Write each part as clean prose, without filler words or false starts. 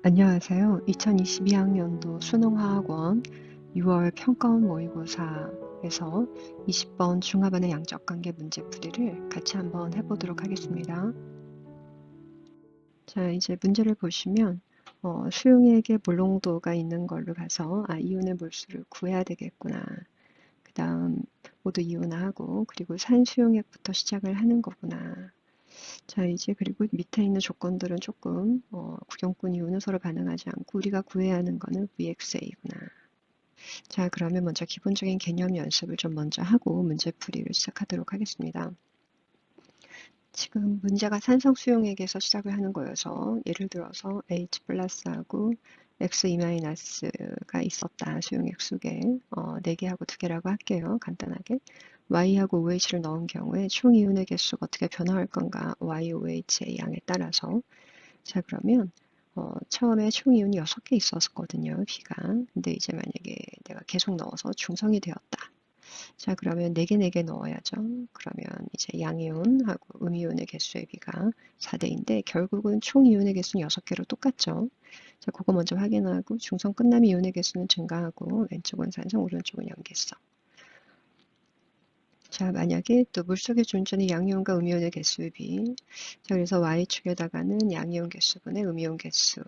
안녕하세요. 2022학년도 수능화학원 6월 평가원 모의고사에서 20번 중하반의 양적관계 문제풀이를 같이 한번 해보도록 하겠습니다. 자, 이제 문제를 보시면 수용액에 몰롱도가 있는 걸로 가서 이온의 몰수를 구해야 되겠구나. 그 다음 모두 이온화하고 그리고 산수용액부터 시작을 하는 거구나. 자, 이제 그리고 밑에 있는 조건들은 조금 구경꾼 이온은 서로 반응하지 않고 우리가 구해야 하는 거는 VXA구나. 자, 그러면 먼저 기본적인 개념 연습을 좀 먼저 하고 문제풀이를 시작하도록 하겠습니다. 지금 문제가 산성 수용액에서 시작을 하는 거여서 예를 들어서 H 플러스하고 X2-가 있었다. 수용액 속에 4개하고 2개라고 할게요. 간단하게. Y하고 OH를 넣은 경우에 총 이온의 개수가 어떻게 변화할 건가 YOH의 양에 따라서. 자, 그러면 처음에 총 이온이 6개 있었거든요. B가. 근데 이제 만약에 내가 계속 넣어서 중성이 되었다. 자, 그러면 4개, 4개 넣어야죠. 그러면 이제 양이온하고 음이온의 개수의 비가 4대인데 결국은 총 이온의 개수는 6개로 똑같죠. 자, 그거 먼저 확인하고 중성 끝나면 이온의 개수는 증가하고 왼쪽은 산성, 오른쪽은 염계성. 자, 만약에 또 물속에 존재하는 양이온과 음이온의 개수의 비. 자, 그래서 Y축에다가는 양이온 개수분의 음이온 개수.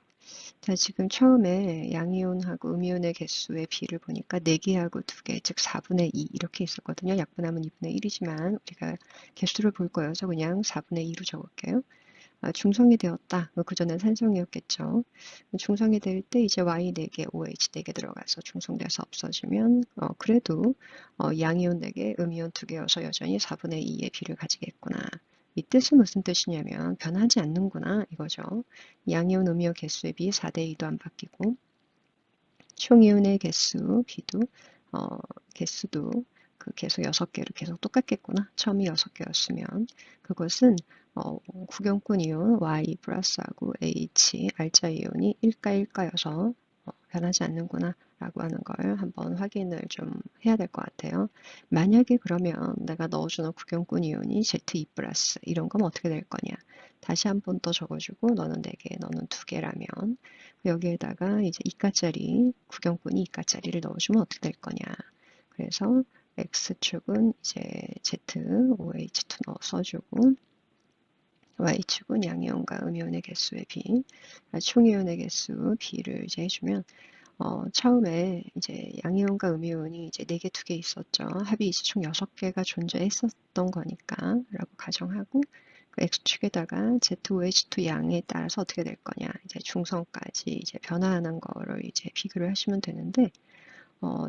자, 지금 처음에 양이온하고 음이온의 개수의 비를 보니까 4개하고 2개, 즉 4분의 2 이렇게 있었거든요. 약분하면 2분의 1이지만 우리가 개수를 볼 거여서 그냥 4분의 2로 적을게요. 중성이 되었다. 그전엔 산성이었겠죠. 중성이 될 때 이제 Y 4개, OH 4개 들어가서 중성돼서 없어지면 그래도 양이온 4개, 음이온 2개여서 여전히 4분의 2의 비를 가지겠구나. 이 뜻은 무슨 뜻이냐면 변하지 않는구나 이거죠. 양이온, 음이온 개수에 비해 4대 2도 안 바뀌고 총이온의 개수, 비도 개수도 그 개수 6개로 계속 똑같겠구나. 처음이 6개였으면 그것은 구경꾼 이온 Y 플러스하고 H, 알자 이온이 1가 1가여서 변하지 않는구나 라고 하는 걸 한번 확인을 좀 해야 될 것 같아요. 만약에 그러면 내가 넣어주는 구경꾼 이온이 Z2 플러스 이런 거면 어떻게 될 거냐. 다시 한 번 더 적어주고 너는 4개, 너는 2개라면 여기에다가 이제 2가짜리 구경꾼이 2가짜리를 넣어주면 어떻게 될 거냐. 그래서 X축은 이제 Z, OH2 넣어 써주고 Y축은 양이온과 음이온의 개수의 비, 총이온의 개수 B를 이제 해주면 처음에 이제 양이온과 음이온이 이제 4개, 2개 있었죠. 합이 이제 총 6개가 존재했었던 거니까 라고 가정하고 그 X축에다가 ZOH2 양에 따라서 어떻게 될 거냐. 이제 중성까지 이제 변화하는 거를 이제 비교를 하시면 되는데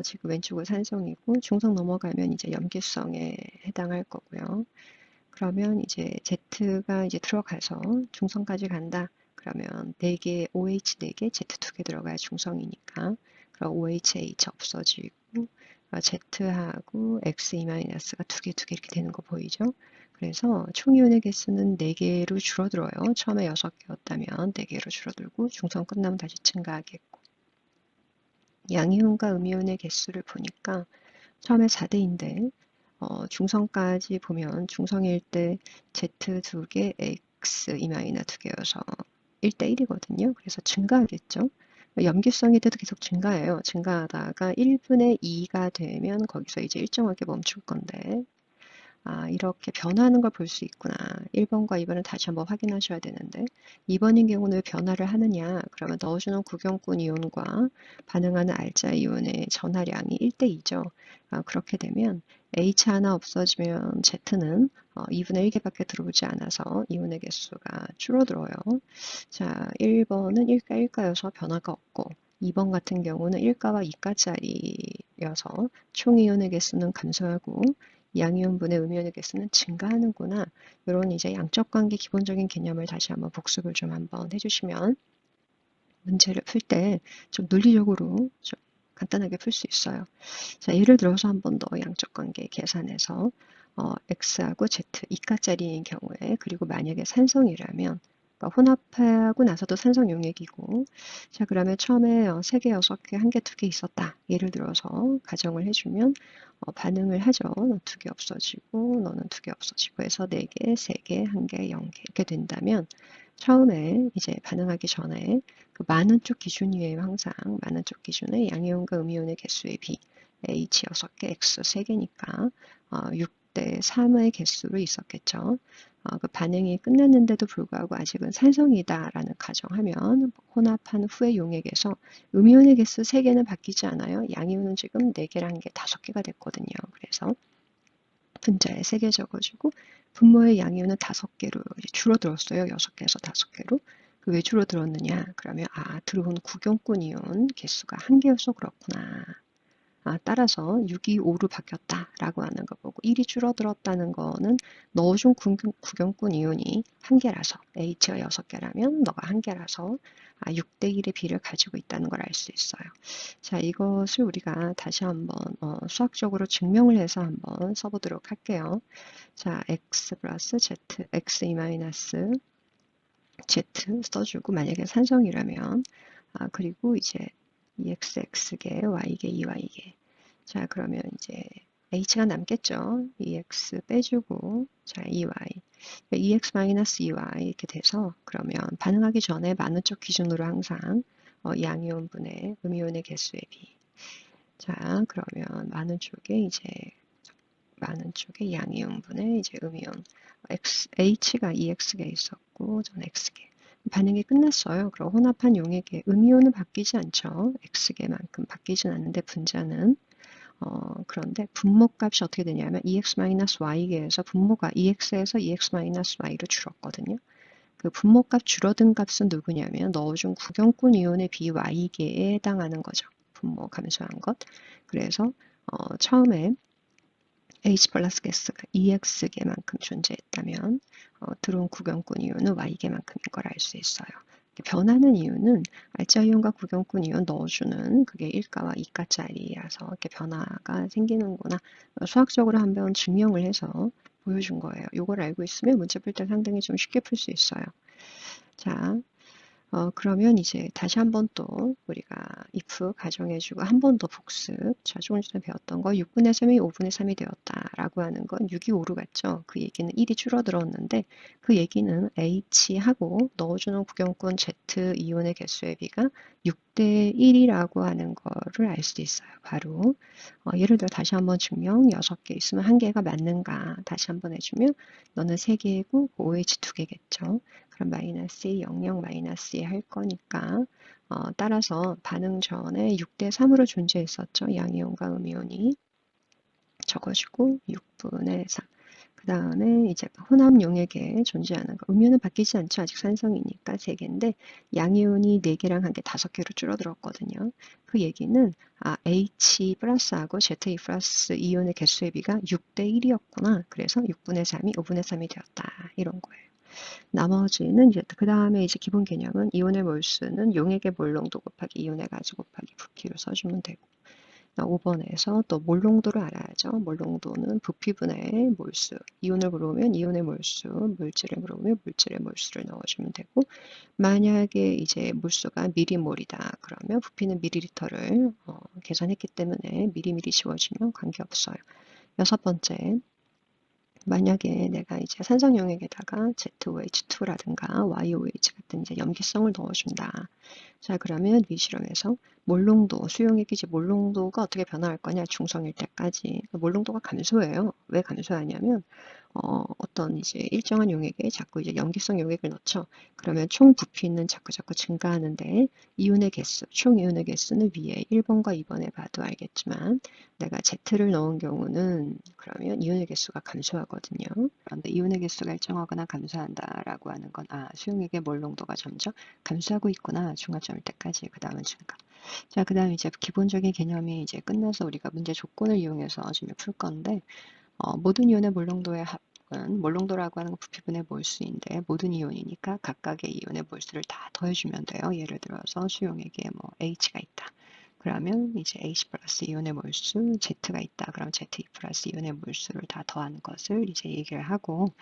지금 왼쪽은 산성이고 중성 넘어가면 이제 염기성에 해당할 거고요. 그러면 이제 Z가 이제 들어가서 중성까지 간다. 그러면 4개, OH 4개, Z 2개 들어가야 중성이니까. 그럼 OHH 없어지고 Z하고 X2-가 2개, 2개 이렇게 되는 거 보이죠? 그래서 총이온의 개수는 4개로 줄어들어요. 처음에 6개였다면 4개로 줄어들고 중성 끝나면 다시 증가하겠고. 양이온과 음이온의 개수를 보니까 처음에 4대인데 중성까지 보면 중성일 때 Z 2개, X 2-2개여서 1대 1이거든요. 그래서 증가하겠죠. 염기성일 때도 계속 증가해요. 증가하다가 1분의 2가 되면 거기서 이제 일정하게 멈출 건데 이렇게 변화하는 걸 볼 수 있구나. 1번과 2번을 다시 한번 확인하셔야 되는데 2번인 경우는 왜 변화를 하느냐. 그러면 넣어주는 구경꾼 이온과 반응하는 알자 이온의 전하량이 1대 2죠. 그렇게 되면 H 하나 없어지면 Z는 2분의 1개밖에 들어오지 않아서 이온의 개수가 줄어들어요. 자, 1번은 1가 1가여서 변화가 없고 2번 같은 경우는 1가와 2가짜리여서 총 이온의 개수는 감소하고 양이온분의 음이온의 개수는 증가하는구나. 이런 이제 양적 관계 기본적인 개념을 다시 한번 복습을 좀 한번 해주시면 문제를 풀 때 좀 논리적으로 좀 간단하게 풀 수 있어요. 자, 예를 들어서 한 번 더 양적 관계 계산해서 X하고 Z 2가짜리인 경우에 그리고 만약에 산성이라면 그러니까 혼합하고 나서도 산성 용액이고 자 그러면 처음에 3개, 6개, 1개, 2개 있었다. 예를 들어서 가정을 해주면 반응을 하죠. 너 2개 없어지고 너는 2개 없어지고 해서 4개, 3개, 1개, 0개 이렇게 된다면 처음에 이제 반응하기 전에 그 많은 쪽 기준이에요. 항상 많은 쪽 기준에 양이온과 음이온의 개수의 비 H 6개, X 3개니까 6대 3의 개수로 있었겠죠. 그 반응이 끝났는데도 불구하고 아직은 산성이다라는 가정하면 혼합한 후의 용액에서 음이온의 개수 3개는 바뀌지 않아요. 양이온은 지금 4개랑 게 5개가 됐거든요. 그래서 분자에 3개 적어주고 분모의 양이온은 5개로 줄어들었어요. 6개에서 5개로. 그 왜 줄어들었느냐? 그러면 들어온 구경꾼 이온 개수가 1개여서 그렇구나. 따라서 6이 5로 바뀌었다라고 하는 거 보고 1이 줄어들었다는 거는 넣어준 구경꾼 이온이 1개라서 H가 6개라면 너가 1개라서 6대 1의 비를 가지고 있다는 걸 알 수 있어요. 자, 이것을 우리가 다시 한번 수학적으로 증명을 해서 한번 써보도록 할게요. 자, X 플러스 Z, X 마이너스 Z 써주고 만약에 산성이라면 그리고 이제 EXX개, Y개, EY개 자, 그러면 이제 H가 남겠죠. EX 빼주고, 자, EY. EX-EY 이렇게 돼서, 그러면 반응하기 전에 많은 쪽 기준으로 항상 양이온분의 음이온의 개수의 비. 자, 그러면 많은 쪽에 양이온분의 이제 음이온. H가 EX개 있었고, 전 X개. 반응이 끝났어요. 그럼 혼합한 용액의 음이온은 바뀌지 않죠. X개만큼 바뀌진 않는데 분자는 그런데 분모값이 어떻게 되냐면 EX-Y계에서 분모가 EX에서 EX-Y로 줄었거든요. 그 분모값 줄어든 값은 누구냐면 넣어준 구경꾼 이온의 BY계에 해당하는 거죠. 분모 감소한 것. 그래서 처음에 H 플러스 가스가 EX계만큼 존재했다면 들어온 구경꾼 이온은 Y계만큼인 걸 알 수 있어요. 변하는 이유는 알짜 이온과 구경꾼 이온 넣어주는 그게 1가와 2가짜리라서 이렇게 변화가 생기는구나. 수학적으로 한번 증명을 해서 보여준 거예요. 이걸 알고 있으면 문제 풀 때 상당히 좀 쉽게 풀 수 있어요. 자, 그러면 이제 다시 한 번 또 우리가 if 가정해주고 한 번 더 복습. 자, 조금 전에 배웠던 거 6분의 3이 5분의 3이 되었다라고 하는 건 6이 5로 갔죠. 그 얘기는 1이 줄어들었는데 그 얘기는 H하고 넣어주는 구경꾼 Z 이온의 개수의 비가 6대 1이라고 하는 거를 알 수 있어요. 바로 예를 들어 다시 한번 증명 6개 있으면 1개가 맞는가 다시 한번 해주면 너는 3개고 OH 2개겠죠. 그럼 마이너스 00 마이너스 할 거니까 따라서 반응 전에 6대 3으로 존재했었죠. 양이온과 음이온이 적어주고 6분의 3. 그 다음에 이제 혼합 용액에 존재하는 거. 음이온은 바뀌지 않죠. 아직 산성이니까 3개인데 양이온이 4개랑 1개 5개로 줄어들었거든요. 그 얘기는 H 플러스하고 ZE 플러스 이온의 개수의 비가 6대 1이었구나. 그래서 6분의 3이 5분의 3이 되었다. 이런 거예요. 나머지는 이제 그 다음에 이제 기본 개념은 이온의 몰수는 용액의 몰농도 곱하기 이온의 가지 곱하기 부피로 써주면 되고 5번에서 또 몰농도를 알아야죠. 몰농도는 부피분의 몰수. 이온을 물어보면 이온의 몰수, 물질을 물어보면 물질의 몰수를 넣어주면 되고 만약에 이제 몰수가 미리몰이다. 그러면 부피는 미리리터를 계산했기 때문에 미리미리 지워지면 관계없어요. 6번째. 만약에 내가 이제 산성용액에다가 ZOH2라든가 YOH 같은 이제 염기성을 넣어준다. 자, 그러면 이 실험에서 몰농도, 수용액이 이제 몰농도가 어떻게 변화할 거냐, 중성일 때까지. 몰농도가 감소해요. 왜 감소하냐면, 어떤 이제 일정한 용액에 자꾸 이제 염기성 용액을 넣죠. 그러면 총 부피는 자꾸 증가하는데, 이온의 개수, 총 이온의 개수는 위에 1번과 2번에 봐도 알겠지만, 내가 Z를 넣은 경우는 그러면 이온의 개수가 감소하거든요. 그런데 이온의 개수가 일정하거나 감소한다라고 하는 건, 수용액의 몰농도가 점점 감소하고 있구나. 중합점일 때까지. 그 다음은 증가. 자, 그 다음 이제 기본적인 개념이 이제 끝나서 우리가 문제 조건을 이용해서 지금 풀 건데, 모든 이온의 몰농도의 합은 몰농도라고 하는 건 부피분의 몰수인데 모든 이온이니까 각각의 이온의 몰수를 다 더해주면 돼요. 예를 들어서 수용액에 뭐 H가 있다. 그러면 이제 H 플러스 이온의 몰수, Z가 있다. 그럼 ZE 플러스 이온의 몰수를 다 더하는 것을 이제 얘기를 하고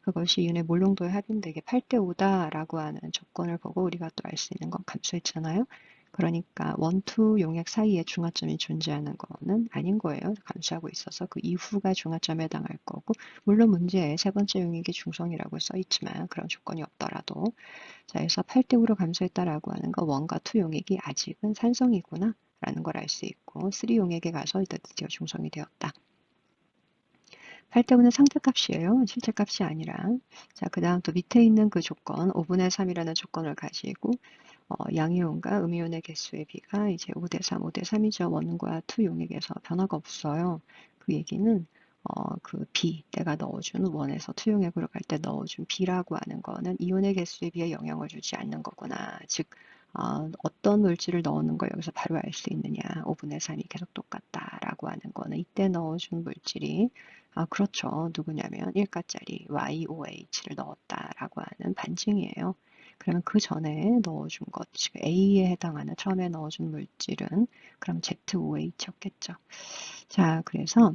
그것이 이온의 몰농도의 합인데 이게 8대 5다라고 하는 조건을 보고 우리가 또 알 수 있는 건 감소했잖아요. 그러니까 원투 용액 사이에 중화점이 존재하는 거는 아닌 거예요. 감수하고 있어서 그 이후가 중화점에 해당할 거고, 물론 문제에 세 번째 용액이 중성이라고 써 있지만 그런 조건이 없더라도, 자, 그래서 8대 5로 감소했다라고 하는 거 원과 투 용액이 아직은 산성이구나 라는 걸 알 수 있고, 3 용액에 가서 드디어 중성이 되었다. 8대 5는 상대값이에요. 실제값이 아니라. 자, 그 다음 또 밑에 있는 그 조건, 5분의 3이라는 조건을 가지고 양이온과 음이온의 개수의 비가 이제 5대 3, 5대 3이죠. 원과 투 용액에서 변화가 없어요. 그 얘기는 그 B, 내가 넣어준 원에서 투 용액으로 갈 때 넣어준 B라고 하는 거는 이온의 개수에 비해 영향을 주지 않는 거구나. 즉 어떤 물질을 넣는 걸 여기서 바로 알 수 있느냐. 5분의 3이 계속 똑같다라고 하는 거는 이때 넣어준 물질이 그렇죠. 누구냐면 1가짜리 YOH를 넣었다라고 하는 반증이에요. 그러면 그 전에 넣어준 것, 지금 A에 해당하는 처음에 넣어준 물질은 그럼 ZOH였겠죠. 자, 그래서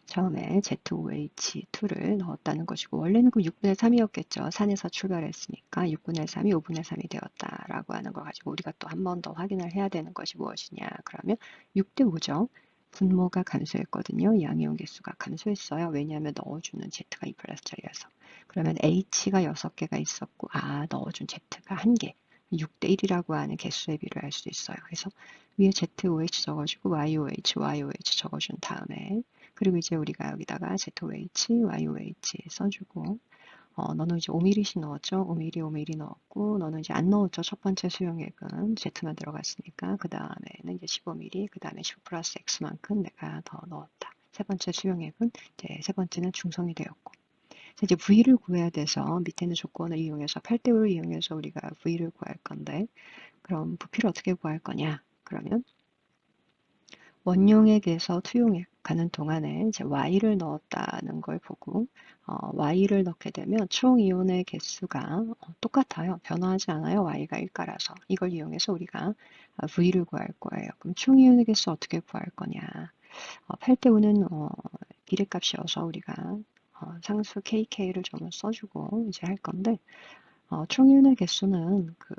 처음에 ZOH2를 넣었다는 것이고, 원래는 그 6분의 3이었겠죠. 산에서 출발했으니까 6분의 3이 5분의 3이 되었다라고 하는 걸 가지고 우리가 또 한 번 더 확인을 해야 되는 것이 무엇이냐. 그러면 6대 5죠. 분모가 감소했거든요. 양이온 개수가 감소했어요. 왜냐하면 넣어주는 Z가 2 플러스짜리라서. 그러면 H가 6개가 있었고, 넣어준 Z가 1개. 6대 1이라고 하는 개수의 비를 알 수 있어요. 그래서 위에 ZOH 적어주고 YOH, YOH 적어준 다음에, 그리고 이제 우리가 여기다가 ZOH, YOH 써주고, 너는 이제 5mm씩 넣었죠? 5mm, 5mm 넣었고, 너는 이제 안 넣었죠? 첫 번째 수용액은 Z만 들어갔으니까, 그 다음에는 이제 15mm, 그 다음에 15 플러스 X만큼 내가 더 넣었다. 세 번째 수용액은 이제 세 번째는 중성이 되었고, 이제 V를 구해야 돼서 밑에 있는 조건을 이용해서 8대 5를 이용해서 우리가 V를 구할 건데, 그럼 부피를 어떻게 구할 거냐? 그러면 원용액에서 투용액 가는 동안에 이제 Y를 넣었다는 걸 보고 Y를 넣게 되면 총 이온의 개수가 똑같아요. 변화하지 않아요. Y가 1가라서. 이걸 이용해서 우리가 V를 구할 거예요. 그럼 총 이온의 개수 어떻게 구할 거냐. 8대 5는 비례값이어서 우리가 상수 KK를 좀 써주고 이제 할 건데, 총이온의 개수는 그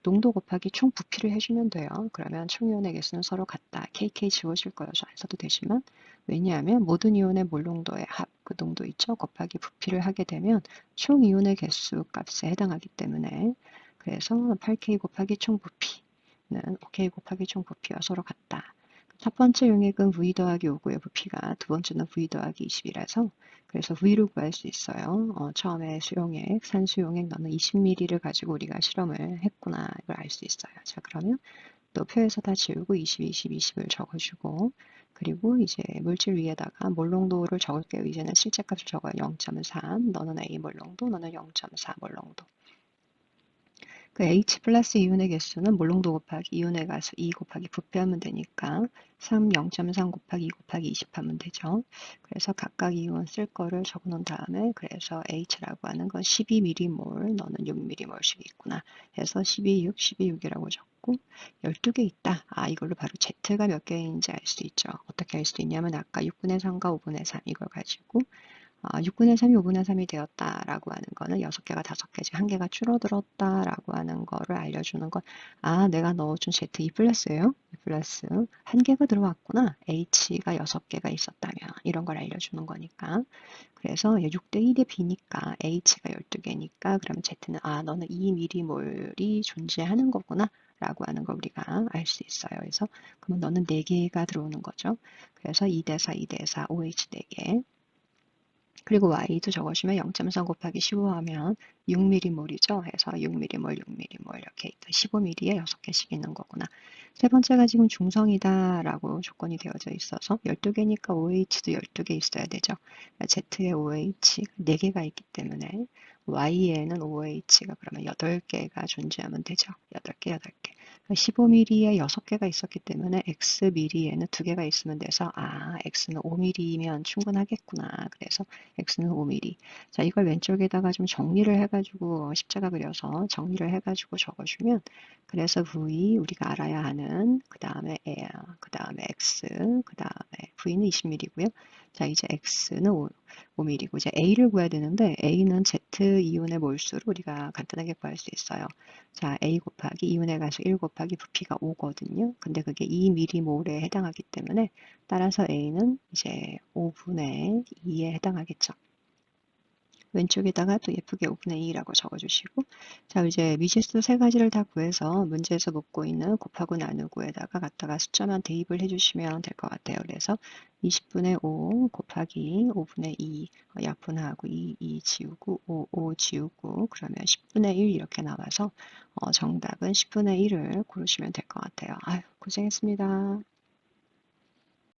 농도 곱하기 총 부피를 해주면 돼요. 그러면 총이온의 개수는 서로 같다. KK 지워질 거여서 안 써도 되지만, 왜냐하면 모든 이온의 몰 농도의 합, 그 농도 있죠? 곱하기 부피를 하게 되면 총 이온의 개수 값에 해당하기 때문에, 그래서 8K 곱하기 총 부피는 5K 곱하기 총 부피와 서로 같다. 첫 번째 용액은 V 더하기 5고의 부피가, 두 번째는 V 더하기 20이라서 그래서 V를 구할 수 있어요. 처음에 수용액, 산수용액 너는 20ml를 가지고 우리가 실험을 했구나. 이걸 알 수 있어요. 자, 그러면 또 표에서 다 지우고 20, 20, 20을 적어주고, 그리고 이제 물질 위에다가 몰농도를 적을게요. 이제는 실제값을 적어요. 0.3, 너는 A 몰농도, 너는 0.4 몰농도. 그 H 플러스 이온의 개수는 몰농도 곱하기 이온의 가수 2 곱하기 부피하면 되니까 3, 0.3 곱하기 2 곱하기 20 하면 되죠. 그래서 각각 이온 쓸 거를 적어 놓은 다음에, 그래서 H라고 하는 건 12mm몰, 너는 6mm몰씩 있구나. 해서 12, 6, 12, 6이라고 적고 12개 있다. 이걸로 바로 Z가 몇 개인지 알 수 있죠. 어떻게 알 수 있냐면 아까 6분의 3과 5분의 3 이걸 가지고 6분의 3이 5분의 3이 되었다라고 하는 거는 6개가 5개지 1개가 줄어들었다라고 하는 거를 알려주는 건, 내가 넣어준 Z 2 플러스예요. 2 플러스 1개가 들어왔구나. H가 6개가 있었다면 이런 걸 알려주는 거니까. 그래서 6대 1대 B니까 H가 12개니까 그럼 Z는 너는 2mm몰이 존재하는 거구나 라고 하는 걸 우리가 알 수 있어요. 그래서 그러면 너는 4개가 들어오는 거죠. 그래서 2대 4, 2대 4, OH 4개. 그리고 Y도 적어주면 0.3 곱하기 15 하면 6mm몰이죠. 해서 6mm몰, 6mm몰 이렇게 15mm에 6개씩 있는 거구나. 세 번째가 지금 중성이다 라고 조건이 되어져 있어서 12개니까 OH도 12개 있어야 되죠. Z에 OH 4개가 있기 때문에 Y에는 OH가 그러면 8개가 존재하면 되죠. 8개, 8개. 15mm에 6개가 있었기 때문에 Xmm에는 2개가 있으면 돼서 X는 5mm면 충분하겠구나. 그래서 X는 5mm. 자, 이걸 왼쪽에다가 좀 정리를 해가지고 십자가 그려서 정리를 해가지고 적어주면, 그래서 V 우리가 알아야 하는 그 다음에 그 다음에 X 그 다음에 V는 20mm고요. 자, 이제 X는 5mm고 이제 A를 구해야 되는데 A는 Z 이온의 몰수를 우리가 간단하게 구할 수 있어요. 자, A 곱하기 이온의 가수 1 곱하기 곱하기 부피가 5거든요. 근데 그게 2mm몰에 해당하기 때문에 따라서 A는 이제 5분의 2에 해당하겠죠. 왼쪽에다가 또 예쁘게 5분의 2라고 적어주시고, 자, 이제 미지수 세 가지를 다 구해서 문제에서 묻고 있는 곱하고 나누고에다가 갖다가 숫자만 대입을 해주시면 될 것 같아요. 그래서 20분의 5 곱하기 5분의 2 약분하고 2 지우고 5 지우고 그러면 10분의 1 이렇게 나와서 정답은 10분의 1을 고르시면 될 것 같아요. 아유, 고생했습니다.